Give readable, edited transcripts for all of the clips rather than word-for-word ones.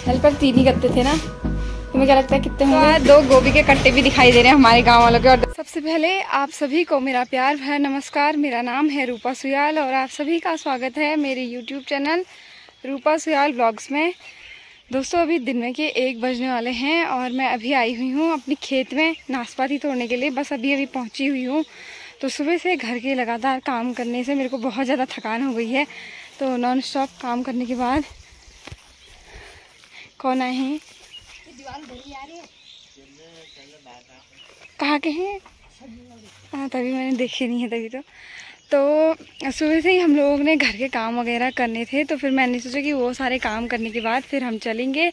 Helper 3 ही गत्ते थे ना, तुम्हें क्या लगता है कितने होंगे? 2 गोभी के कट्टे भी दिखाई दे रहे हैं हमारे गांव वालों के। और सबसे पहले आप सभी को मेरा प्यार भरा नमस्कार। मेरा नाम है रूपा सुयाल और आप सभी का स्वागत है मेरे YouTube चैनल रूपा सुयाल ब्लॉग्स में। दोस्तों अभी दिन में के 1 बजने वाले हैं और मैं अभी आई हुई हूँ अपनी खेत में नाशपाती तोड़ने के लिए। बस अभी पहुँची हुई हूँ। तो सुबह से घर के लगातार काम करने से मेरे को बहुत ज़्यादा थकान हो गई है। तो नॉन स्टॉप काम करने के बाद कौन आए हैं, कहाँ के हैं? हाँ तभी मैंने देखे नहीं है तभी तो सुबह से ही हम लोगों ने घर के काम वगैरह करने थे। तो फिर मैंने सोचा कि वो सारे काम करने के बाद फिर हम चलेंगे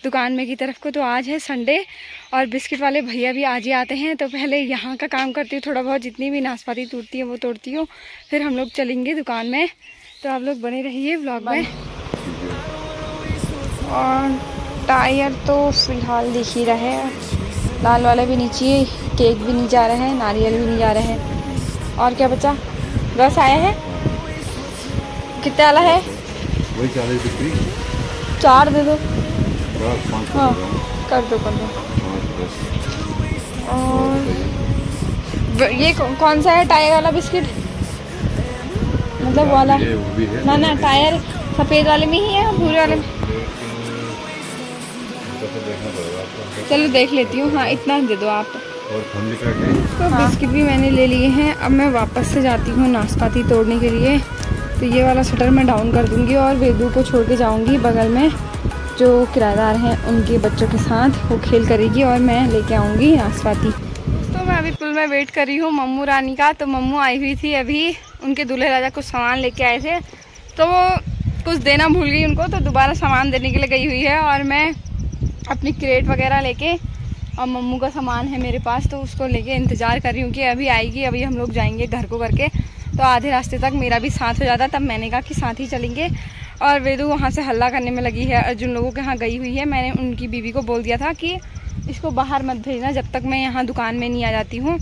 दुकान में की तरफ को। तो आज है संडे और बिस्किट वाले भैया भी आज ही आते हैं। तो पहले यहाँ का काम करती हूँ थोड़ा बहुत, जितनी भी नाशपाती टूटती है वो तोड़ती हूँ, फिर हम लोग चलेंगे दुकान में। तो आप लोग बने रहिए व्लॉग में। और टायर तो फिलहाल दिख ही रहा है, लाल वाला भी नीचे, केक भी नहीं जा रहा है, नारियल भी नहीं जा रहा है। और क्या बचा? रस आया है, कितने वाला है? वही 40 रुपये। 4 दे दो। हाँ कर दो। और ये कौन सा है टायर वाला बिस्किट? मतलब वाला ना टायर सफ़ेद वाले में ही है, भूरे वाले में? चलो देख लेती हूँ। हाँ इतना दे दो आप। तो बिस्किट भी मैंने ले लिए हैं। अब मैं वापस से जाती हूँ नाशपाती तोड़ने के लिए। तो ये वाला शटर मैं डाउन कर दूँगी और वेदू को छोड़ के जाऊँगी बगल में जो किराएदार हैं उनके बच्चों के साथ, वो खेल करेगी और मैं लेके आऊँगी नाशपाती। तो मैं अभी पुल में वेट कर रही हूँ मम्मू रानी का। तो मम्मू आई हुई थी अभी, उनके दूल्हे राजा कुछ सामान लेके आए थे तो वो कुछ देना भूल गई उनको, तो दोबारा सामान देने के लिए गई हुई है। और मैं अपनी क्रेट वगैरह लेके, और मम्मू का सामान है मेरे पास तो उसको लेके इंतज़ार कर रही हूँ कि अभी आएगी। अभी हम लोग जाएंगे घर को करके। तो आधे रास्ते तक मेरा भी साथ हो जाता, तब मैंने कहा कि साथ ही चलेंगे। और वेदू वहाँ से हल्ला करने में लगी है, जिन लोगों के यहाँ गई हुई है। मैंने उनकी बीवी को बोल दिया था कि इसको बाहर मत भेजना जब तक मैं यहाँ दुकान में नहीं आ जाती हूँ।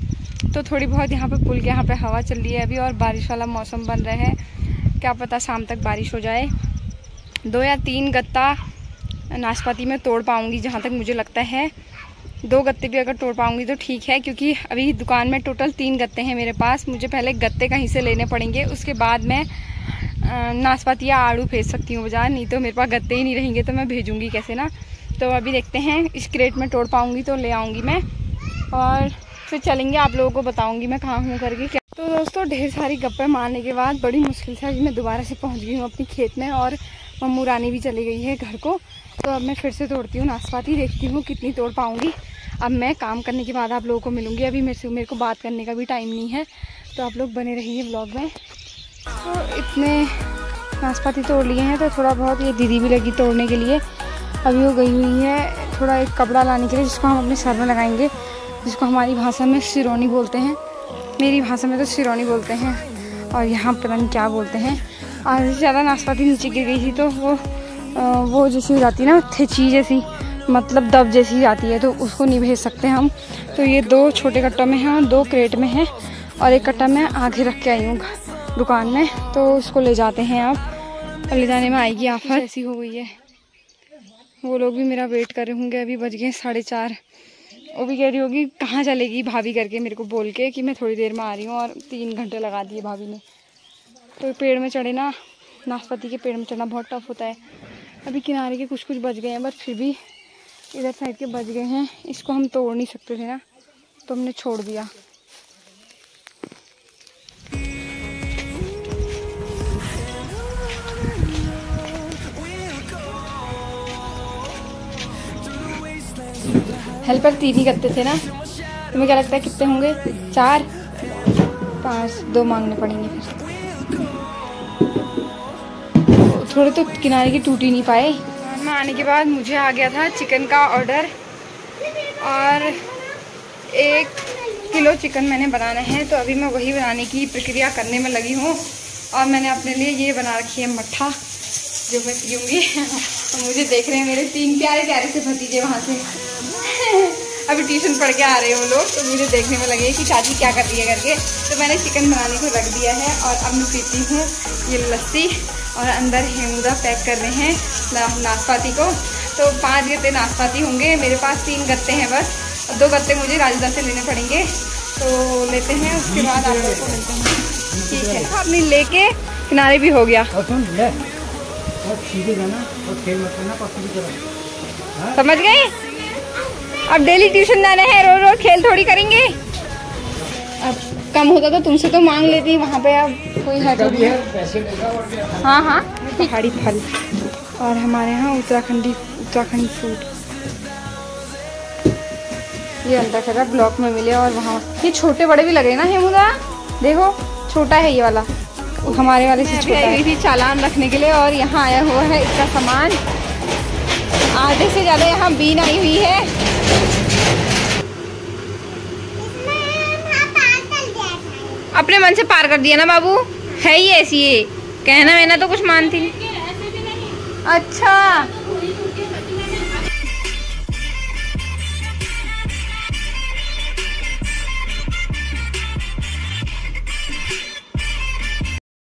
तो थोड़ी बहुत यहाँ पर पुल के यहाँ पर हवा चल रही है अभी और बारिश वाला मौसम बन रहा है, क्या पता शाम तक बारिश हो जाए। 2 या 3 गत्ता नाशपाती में तोड़ पाऊँगी जहाँ तक मुझे लगता है। 2 गत्ते भी अगर तोड़ पाऊँगी तो ठीक है, क्योंकि अभी दुकान में टोटल 3 गत्ते हैं मेरे पास। मुझे पहले गत्ते कहीं से लेने पड़ेंगे, उसके बाद मैं नाशपाती या आड़ू भेज सकती हूँ बाजार। नहीं तो मेरे पास गत्ते ही नहीं रहेंगे तो मैं भेजूँगी कैसे ना। तो अभी देखते हैं, इस क्रेट में तोड़ पाऊँगी तो ले आऊँगी मैं और फिर चलेंगे, आप लोगों को बताऊँगी मैं कहाँ हूँ करके क्या। तो दोस्तों ढेर सारी गप्पे मारने के बाद बड़ी मुश्किल से अभी मैं दोबारा से पहुँच गई हूँ अपनी खेत में और मम्मू रानी भी चली गई है घर को। तो अब मैं फिर से तोड़ती हूँ नाशपाती, देखती हूँ कितनी तोड़ पाऊँगी। अब मैं काम करने के बाद आप लोगों को मिलूँगी। अभी मेरे को बात करने का भी टाइम नहीं है, तो आप लोग बने रहिए व्लॉग में। तो इतने नाशपाती तोड़ लिए हैं तो थोड़ा बहुत ये दीदी भी लगी तोड़ने के लिए। अभी वो गई हुई है थोड़ा एक कपड़ा लाने के लिए जिसको हम अपने सर में लगाएंगे, जिसको हमारी भाषा में सिरोनी बोलते हैं, मेरी भाषा में तो सिरोनी बोलते हैं और यहाँ पता नहीं क्या बोलते हैं। और ज़्यादा नाशपाती नीचे गिर गई थी तो वो जैसी हो जाती है ना, थेची जैसी, मतलब दब जैसी जाती है, तो उसको नहीं भेज सकते हम। तो ये 2 छोटे कट्टों में हैं और 2 क्रेट में हैं और एक कट्टा मैं आगे रख के आई हूँ दुकान में। तो उसको ले जाते हैं आप, ले जाने में आएगी आफत। ऐसी हो गई है, वो लोग भी मेरा वेट कर रहे होंगे। अभी बज गए 4:30। वो भी कह रही होगी कहाँ चलेगी भाभी करके मेरे को बोल के कि मैं थोड़ी देर में आ रही हूँ, और 3 घंटे लगा दिए भाभी ने। तो पेड़ में चढ़े ना, नाशपाती के पेड़ में चढ़ना बहुत टफ होता है। अभी किनारे के कुछ बच गए हैं बट फिर भी इधर साइड के बच गए हैं। इसको हम तोड़ नहीं सकते थे ना तो हमने छोड़ दिया। हेल्पर 3 ही करते थे ना, तुम्हें क्या लगता है कितने होंगे? 4 5 2 मांगने पड़ेंगे फिर। थोड़े तो किनारे के टूट ही नहीं पाए। मैं आने के बाद मुझे आ गया था चिकन का ऑर्डर और 1 किलो चिकन मैंने बनाना है। तो अभी मैं वही बनाने की प्रक्रिया करने में लगी हूँ। और मैंने अपने लिए ये बना रखी है मट्ठा, जो मैं पीऊँगी। तो मुझे देख रहे हैं मेरे 3 प्यारे से भतीजे वहाँ से अभी ट्यूशन पढ़ के आ रहे हैं वो लोग। तो मुझे देखने में लगे कि चाची क्या कर रही है करके। तो मैंने चिकन बनाने को रख दिया है और अब मैं पीती हूँ ये लस्सी। और अंदर हेमूदा पैक कर रहे हैं नाशपाती को। तो 5 गत्ते नाशपाती होंगे। मेरे पास 3 गत्ते हैं बस, और 2 गत्ते मुझे राजदा से लेने पड़ेंगे। तो लेते हैं, उसके बाद आप लोगों को मिलते हैं। ठीक है, अपनी लेके किनारे भी हो गया। समझ गए? अब डेली ट्यूशन जाना है, रोज रोज खेल थोड़ी करेंगे। अब कम होता तो तुमसे तो मांग लेती वहाँ पे, अब कोई है तो हाँ हाँ। पहाड़ी फल और हमारे यहाँ उत्तराखंडी फूड, ये अंदर कर रहा ब्लॉक में मिले। और वहाँ ये छोटे बड़े भी लगे ना हेमुदा, देखो छोटा है ये वाला, हमारे वाले से छोटा है। थी चालान रखने के लिए, और यहाँ आया हुआ है इसका सामान। आधे से ज़्यादा यहाँ बीन आई हुई है। अपने मन से पार कर दिया ना बाबू, है ही ऐसी है। कहना मैंने तो कुछ मानती नहीं। अच्छा